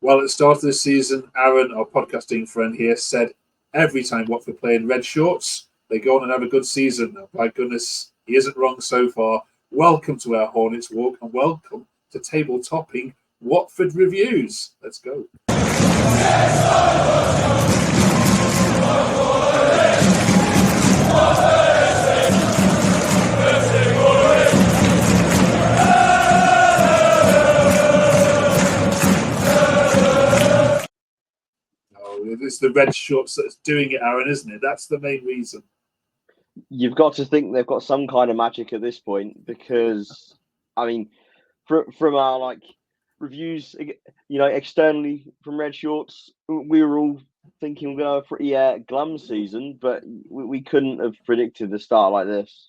Well, at the start of the season, Aaron, our podcasting friend here, said every time Watford play in red shorts, they go on and have a good season. Now, by goodness, he isn't wrong so far. Welcome to our Hornets Walk and welcome to table-topping Watford Reviews. Let's go. It's the red shorts that's doing it, Aaron, isn't it? That's the main reason. You've got to think they've got some kind of magic at this point because, I mean, from our reviews, externally from red shorts, we were all thinking we're going to have a pretty glum season, but we couldn't have predicted the start like this.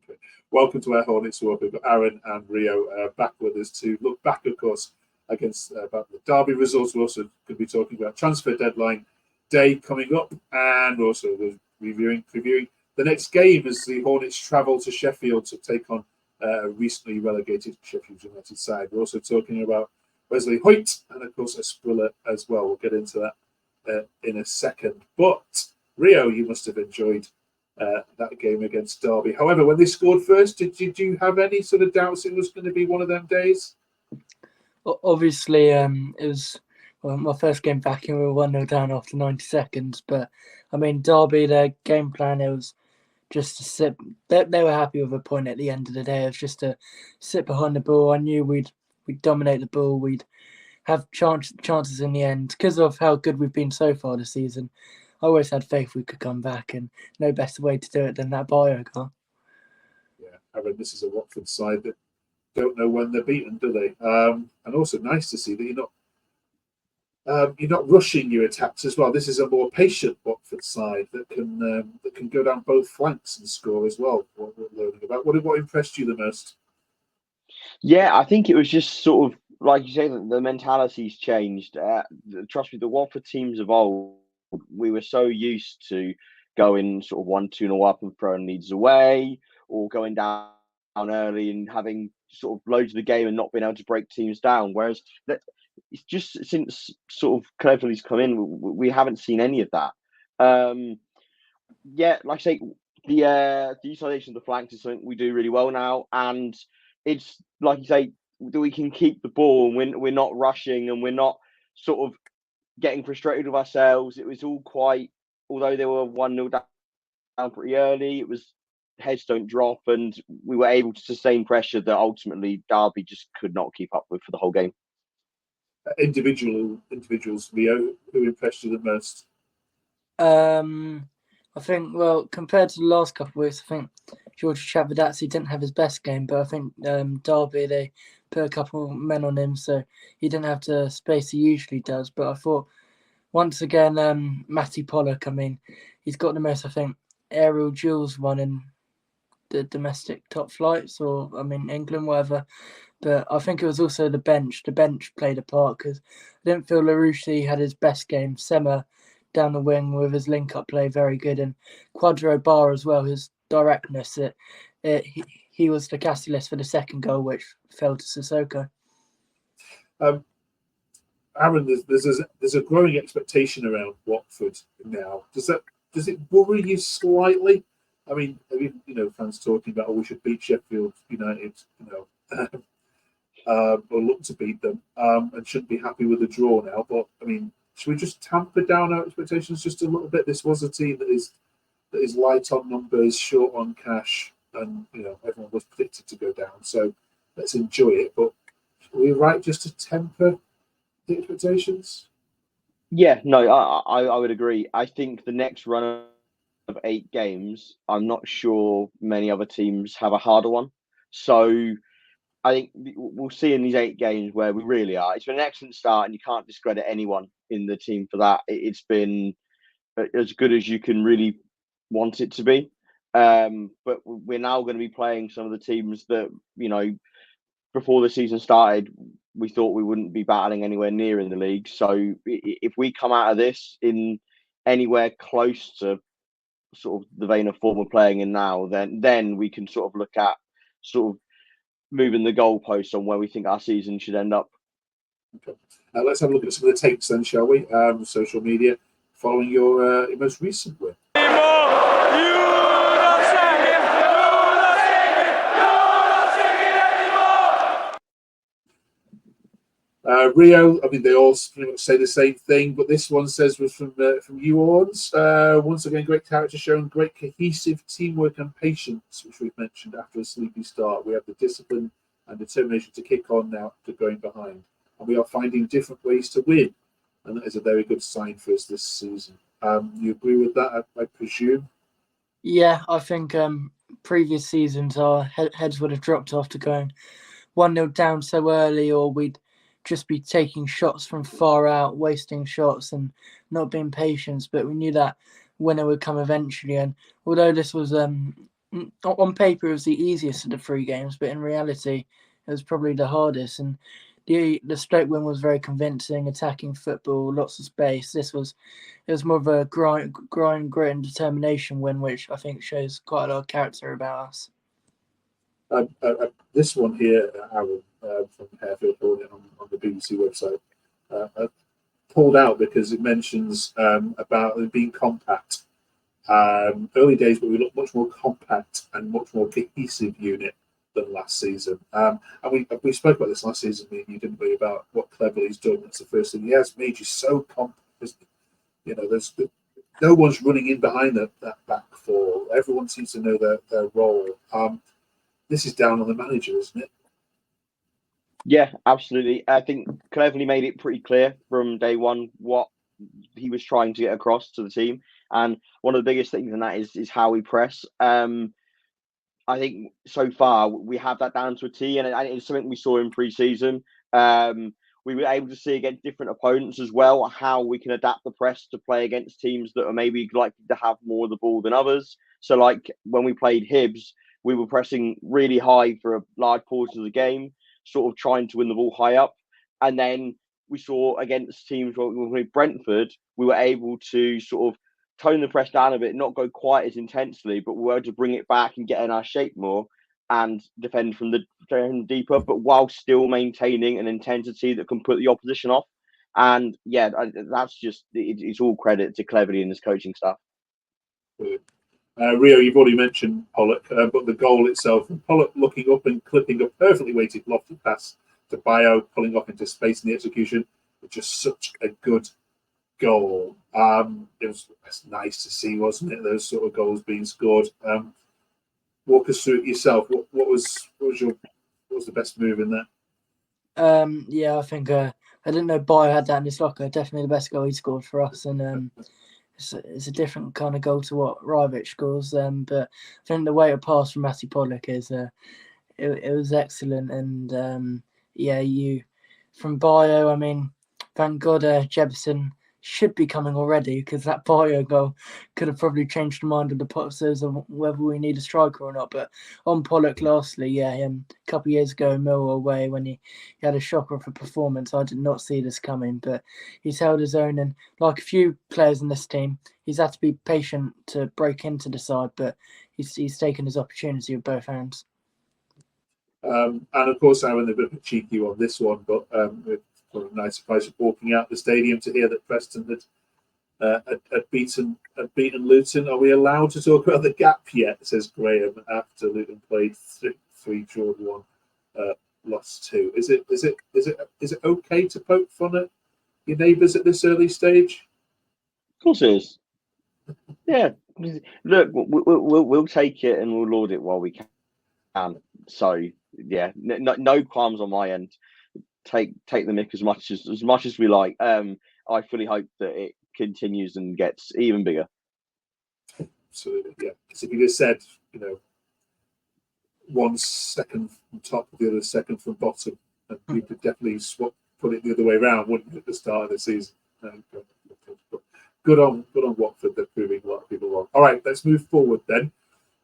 Okay. Welcome to our Hornets Walk. We've got Aaron and Rio back with us to look back, of course, against about the Derby results. We're also going to be talking about transfer deadline day coming up, and also we're previewing the next game as the Hornets travel to Sheffield to take on a recently relegated Sheffield United side. We're also talking about Wesley Hoyt and, of course, Esprilla as well. We'll get into that in a second. But, Rio, you must have enjoyed that game against Derby. However, when they scored first, did you have any sort of doubts it was going to be one of them days? Obviously, it was my first game back and we were 1-0 down after 90 seconds. But, I mean, Derby, their game plan, it was just to sit. They were happy with a point at the end of the day. It was just to sit behind the ball. I knew we'd dominate the ball. We'd have chances in the end. Because of how good we've been so far this season, I always had faith we could come back, and no better way to do it than that bio goal. Yeah, Aaron, this is a Watford side that don't know when they're beaten, do they? And also nice to see that you're not rushing your attacks as well. This is a more patient Watford side that can go down both flanks and score as well. What we're learning about. What impressed you the most? Yeah, I think it was just sort of like you say that the mentality's changed. Trust me, the Watford teams of old, we were so used to going sort of 1-2-0 up and throwing leads away, or going down early and having sort of loads of the game and not being able to break teams down. Whereas it's just since sort of Cleverley's come in, we haven't seen any of that. Yeah, like I say, the utilisation of the flanks is something we do really well now, and it's like you say that we can keep the ball and we're not rushing and we're not sort of getting frustrated with ourselves. It was all quite, although they were 1-0 down pretty early, it was heads don't drop, and we were able to sustain pressure that ultimately Derby just could not keep up with for the whole game. Individuals, Rio, who impressed you the most? I think, well, compared to the last couple of weeks, I think George Chapadazzi didn't have his best game, but I think Derby, they put a couple of men on him, so he didn't have the space he usually does. But I thought, once again, Matty Pollock, I mean, he's got the most, I think, aerial duels won in the domestic top flights, or, I mean, England, whatever. But I think it was also the bench. The bench played a part because I didn't feel LaRouche had his best game. Sema down the wing with his link-up play, very good. And Quadro Bar as well, his directness. He was the catalyst for the second goal, which fell to Sissoko. Aaron, there's a growing expectation around Watford now. Does it worry you slightly? I mean, fans talking about, we should beat Sheffield United, or look to beat them, and shouldn't be happy with the draw now. But I mean, should we just tamper down our expectations just a little bit? This was a team that is light on numbers, short on cash, and everyone was predicted to go down. So let's enjoy it. But are we right just to temper the expectations? Yeah, no, I would agree. I think the next run of 8 games, I'm not sure many other teams have a harder one. So I think we'll see in these 8 games where we really are. It's been an excellent start, and you can't discredit anyone in the team for that. It's been as good as you can really want it to be. But we're now going to be playing some of the teams that, before the season started, we thought we wouldn't be battling anywhere near in the league. So if we come out of this in anywhere close to sort of the vein of form we're playing in now, then we can sort of look at sort of moving the goalposts on where we think our season should end up. Okay. Let's have a look at some of the tapes then, shall we? Social media following your most recent win. Rio, I mean, they all pretty much say the same thing, but this one says was from you, Orns. Once again, great character shown, great cohesive teamwork and patience, which we've mentioned after a sleepy start. We have the discipline and determination to kick on now after going behind. And we are finding different ways to win. And that is a very good sign for us this season. You agree with that, I presume? Yeah, I think previous seasons our heads would have dropped after going 1-0 down so early, or we'd just be taking shots from far out, wasting shots and not being patient. But we knew that winner would come eventually. And although this was on paper, it was the easiest of the 3 games, but in reality, it was probably the hardest. And the Stoke win was very convincing, attacking football, lots of space. It was more of a grind, grit, and determination win, which I think shows quite a lot of character about us. This one here, Aaron, from Harefield Hornet on the BBC website, pulled out because it mentions about it being compact. Early days, but we look much more compact and much more cohesive unit than last season. And we spoke about this last season, me and you, didn't we, about what Cleverley's done. That's the first thing he has made you so compact. You know, there's no one's running in behind that back four. Everyone seems to know their role. This is down on the manager, isn't it? Yeah, absolutely. I think Cleverley made it pretty clear from day one what he was trying to get across to the team. And one of the biggest things in that is how we press. I think so far we have that down to a T, and it's something we saw in pre-season. We were able to see against different opponents as well how we can adapt the press to play against teams that are maybe likely to have more of the ball than others. So like when we played Hibs, we were pressing really high for a large portion of the game, sort of trying to win the ball high up. And then we saw against teams like Brentford, we were able to sort of tone the press down a bit, not go quite as intensely, but we were able to bring it back and get in our shape more and defend from deeper, but while still maintaining an intensity that can put the opposition off. And yeah, that's just, it's all credit to Cleverley and his coaching staff. Rio, you've already mentioned Pollock, but the goal itself, Pollock looking up and clipping a perfectly weighted lofted pass to Bio, pulling off into space in the execution, was just such a good goal. It was nice to see, wasn't it? Those sort of goals being scored. Walk us through it yourself. What was the best move in there? Yeah, I think I didn't know Bio had that in his locker. Definitely the best goal he scored for us, and it's a different kind of goal to what Rivich scores. But I think the way it passed from Matty Pollock is it was excellent. And you from Bio, I mean, thank God Jebson should be coming already, because that Bio goal could have probably changed the mind of the Potters of whether we need a striker or not. But on Pollock, lastly, a couple of years ago, Millwall away, when he had a shocker of a performance, I did not see this coming, but he's held his own. And like a few players in this team, he's had to be patient to break into the side, but he's taken his opportunity with both hands. And of course, Aaron, a bit of a cheeky on this one, but a nice surprise of walking out the stadium to hear that Preston had beaten Luton. Are we allowed to talk about the gap yet? Says Graham, after Luton played 3, drawn 1, lost 2. Is it okay to poke fun at your neighbours at this early stage? Of course it is. Yeah, look, we'll take it and we'll laud it while we can. So yeah, no qualms on my end. Take the mick as much as we like. I fully hope that it continues and gets even bigger. Absolutely, yeah. Because if you just said, one second from top, the other second from bottom, and we could definitely put it the other way around, wouldn't we, at the start of the season? Good on Watford. They're proving a lot of people wrong. All right, let's move forward then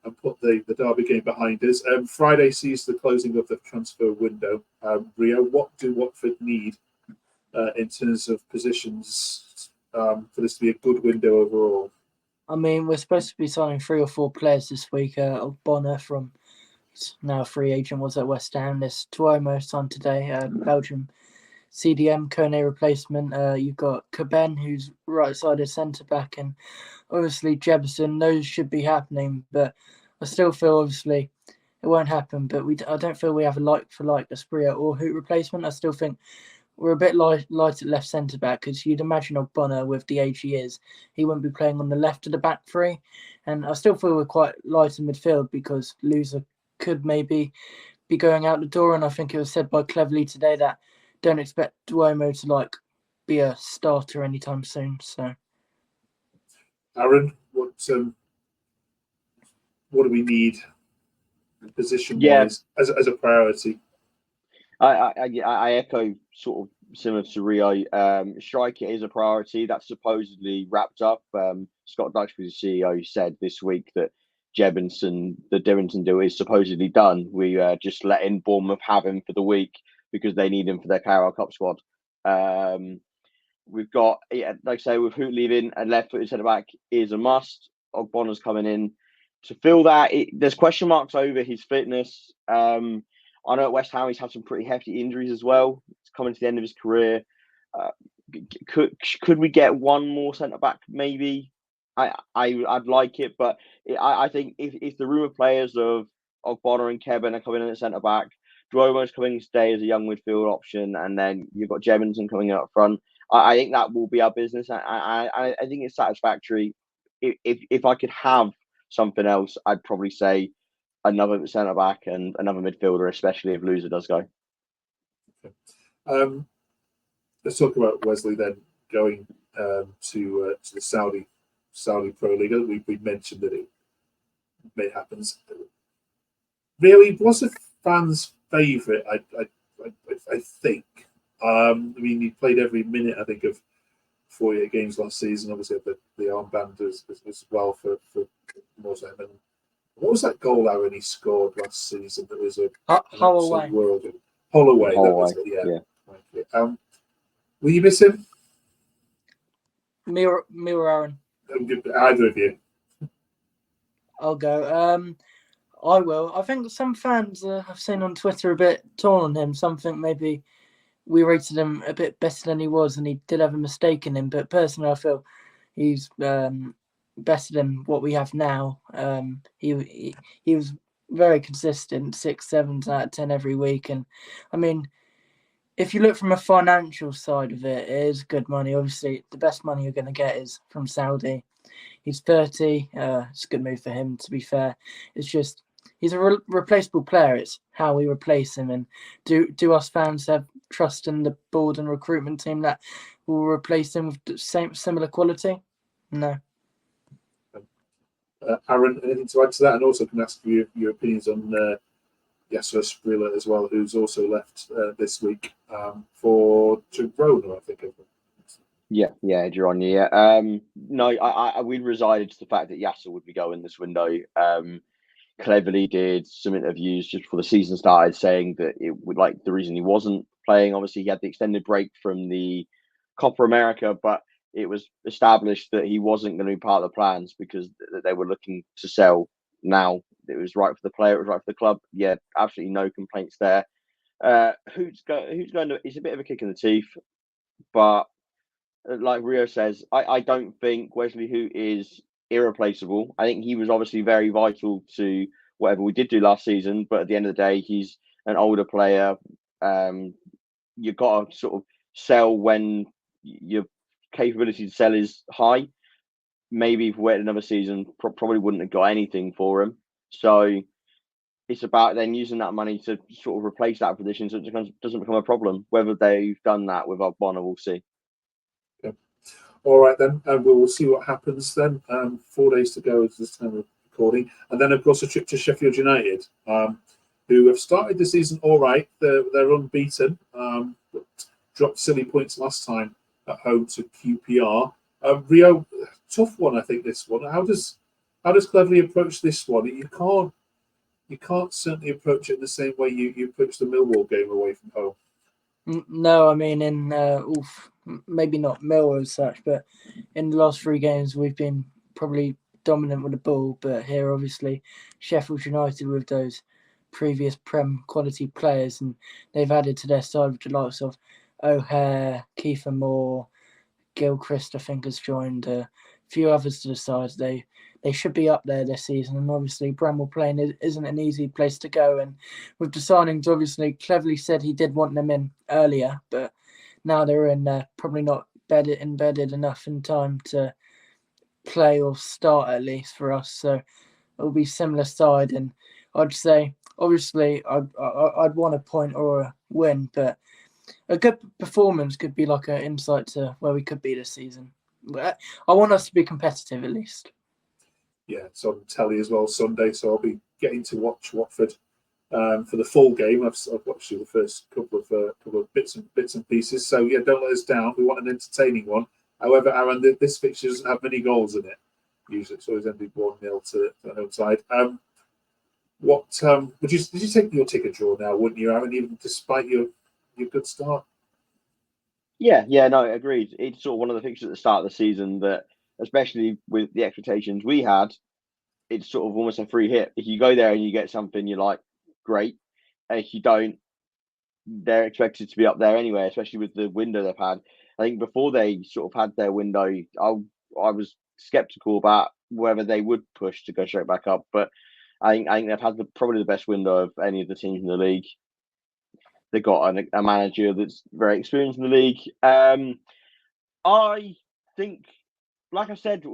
and put the Derby game behind us. Friday sees the closing of the transfer window. Rio, what do Watford need in terms of positions for this to be a good window overall? I mean, we're supposed to be signing 3 or 4 players this week. Bonner, from now a free agent, was at West Ham. There's Tuomo signed today, Belgium CDM, Kone replacement. You've got Caben, who's right-sided centre-back, and obviously Jefferson. Those should be happening, but I still feel obviously it won't happen. But I don't feel we have a like-for-like Espria or Hoot replacement. I still think we're a bit light at left centre-back, because you'd imagine Ogbonna, with the age he is, he wouldn't be playing on the left of the back three. And I still feel we're quite light in midfield, because Loser could maybe be going out the door. And I think it was said by Cleverly today that don't expect Duomo to be a starter anytime soon. So, Aaron, what do we need position wise as a priority? I echo sort of similar to Rio. Striker is a priority. That's supposedly wrapped up. Scott Duxbury, the CEO, said this week that the Devonton deal is supposedly done. We just letting Bournemouth have him for the week because they need him for their Carabao Cup squad. We've got, like I say, with Hoot leaving, and left-footed centre-back is a must. Ogbonna's coming in to fill that. There's question marks over his fitness. I know at West Ham he's had some pretty hefty injuries as well. It's coming to the end of his career. Could we get one more centre back? Maybe. I'd like it, but I think if the room of players of Ogbonna and Kevin are coming in at centre back, Duomo's coming to stay as a young midfield option, and then you've got Jemison coming out front. I think that will be our business. I think it's satisfactory. If I could have something else, I'd probably say another centre back and another midfielder, especially if Loser does go. Okay. Let's talk about Wesley then going to the Saudi Pro League. We mentioned that it may happen. Really, was a fan's favourite. I think. I mean, he played every minute, I think, of 48 games last season. Obviously, had the armband as well for Muslim. And what was that goal, Aaron, he scored last season? That was Holloway. Holloway, that was it, yeah. Will you miss him? Me or Aaron? Either of you. I'll go. I will. I think some fans I've seen on Twitter a bit torn on him. Some think maybe we rated him a bit better than he was, and he did have a mistake in him. But personally, I feel he's better than what we have now. He was very consistent, 6, 7 out of 10 every week. And I mean, if you look from a financial side of it, it is good money. Obviously, the best money you're going to get is from Saudi. He's 30. It's a good move for him, to be fair. It's just he's a replaceable player. It's how we replace him. And do us fans have trust in the board and recruitment team that will replace him with the similar quality? No. Aaron, anything to add to that? And also can ask you your opinions on Yasser Sprilla as well, who's also left this week for Girona, I think. Yeah, Girona. No, we resided to the fact that Yasser would be going this window. Cleverly did some interviews just before the season started, saying that it would the reason he wasn't playing. Obviously, he had the extended break from the Copa America, but it was established that he wasn't going to be part of the plans because they were looking to sell now. It was right for the player. It was right for the club. Yeah, absolutely no complaints there. Who's going to? It's a bit of a kick in the teeth, but like Rio says, I don't think Wesley Hoot is irreplaceable. I think he was obviously very vital to whatever we did do last season. But at the end of the day, he's an older player. You've got to sort of sell when your capability to sell is high. Maybe if we waited another season, probably wouldn't have got anything for him. So it's about then using that money to sort of replace that position so it doesn't become a problem. Whether they've done that with Ogbonna, we'll see. Okay. All right, then. We'll see what happens then. 4 days to go at this time of recording. And then, of course, a trip to Sheffield United, who have started the season all right. They're unbeaten, but dropped silly points last time at home to QPR. Rio, tough one, I think, this one. How does Cleverly approach this one? You can't certainly approach it in the same way you approach the Millwall game away from home. No, I mean, maybe not Millwall as such, but in the last 3 games we've been probably dominant with the ball. But here, obviously, Sheffield United with those previous Prem quality players, and they've added to their side with the likes of O'Hare, Kiefer Moore, Gilchrist, I think, has joined. A few others to the side. They should be up there this season, and obviously Bramwell Plain isn't an easy place to go. And with the signings, obviously Cleverly said he did want them in earlier, but now they're in there, probably not embedded enough in time to play or start, at least for us. So it'll be similar side, and I'd say obviously I'd want a point or a win, but a good performance could be like an insight to where we could be this season. But I want us to be competitive, at least. Yeah, it's on telly as well Sunday, so I'll be getting to watch Watford for the full game. I've watched the first couple of bits and pieces. So yeah, don't let us down. We want an entertaining one. However, Aaron, this fixture doesn't have many goals in it. Usually, it's always ended 1-0 to the home side. What would you'll take a draw now, wouldn't you, Aaron? Even despite your good start. Yeah, no, agreed. It's sort of one of the fixtures at the start of the season that, especially with the expectations we had, it's sort of almost a free hit. If you go there and you get something, you're like, great. And if you don't, they're expected to be up there anyway, especially with the window they've had. I think before they sort of had their window, I was skeptical about whether they would push to go straight back up. But I think they've had probably the best window of any of the teams in the league. They've got a manager that's very experienced in the league. I think, like I said,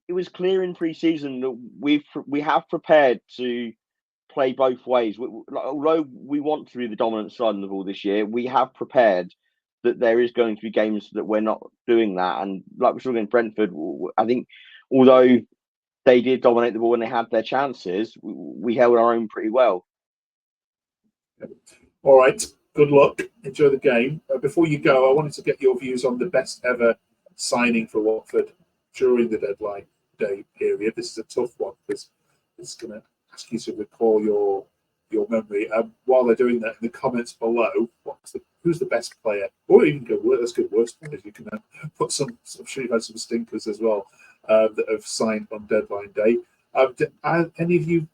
it was clear in pre-season that we have prepared to play both ways. Although we want to be the dominant side in the ball this year, we have prepared that there is going to be games that we're not doing that. And like we saw against Brentford, I think although they did dominate the ball when they had their chances, we held our own pretty well. All right. Good luck. Enjoy the game. Before you go, I wanted to get your views on the best ever signing for Watford during the deadline day period. This is a tough one because it's going to ask you to recall your memory. While they're doing that, in the comments below, who's the best player? Or even let's go worst players. You can put some. I'm sure you've had some stinkers as well that have signed on deadline day. Any of you?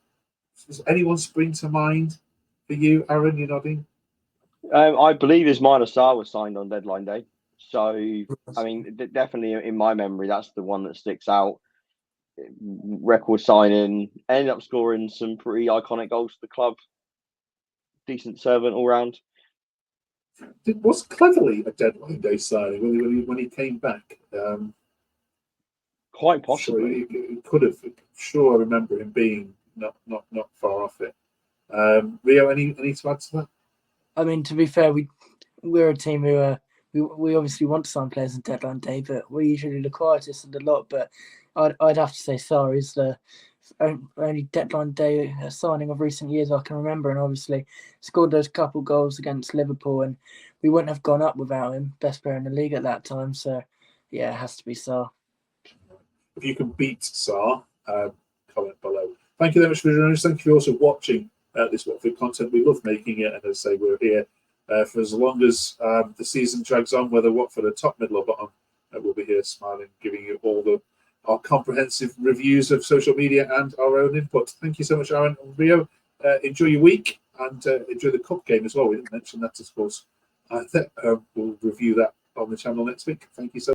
Does anyone spring to mind for you, Aaron? You're nodding. I believe Ismail Assar was signed on deadline day. So, I mean, definitely in my memory, that's the one that sticks out. Record signing, ended up scoring some pretty iconic goals for the club. Decent servant all round. Was Cleverly a deadline day signing when he came back? Quite possibly. Sure, he could have. Sure, I remember him being not far off it. Rio, any to add to that? I mean, to be fair, we're a team who we obviously want to sign players on deadline day, but we're usually the quietest of the lot. But I'd have to say Sarr is the only deadline day signing of recent years I can remember, and obviously scored those couple goals against Liverpool, and we wouldn't have gone up without him. Best player in the league at that time, so yeah, it has to be Sarr. If you can beat Sarr, comment below. Thank you very much for joining us. Thank you for also watching this Watford content. We love making it, and as I say, we're here for as long as the season drags on, whether Watford are top, middle, or bottom. We'll be here smiling, giving you all our comprehensive reviews of social media and our own input. Thank you so much, Aaron and Rio. Enjoy your week and enjoy the cup game as well. We didn't mention that, of course. We'll review that on the channel next week. Thank you so much.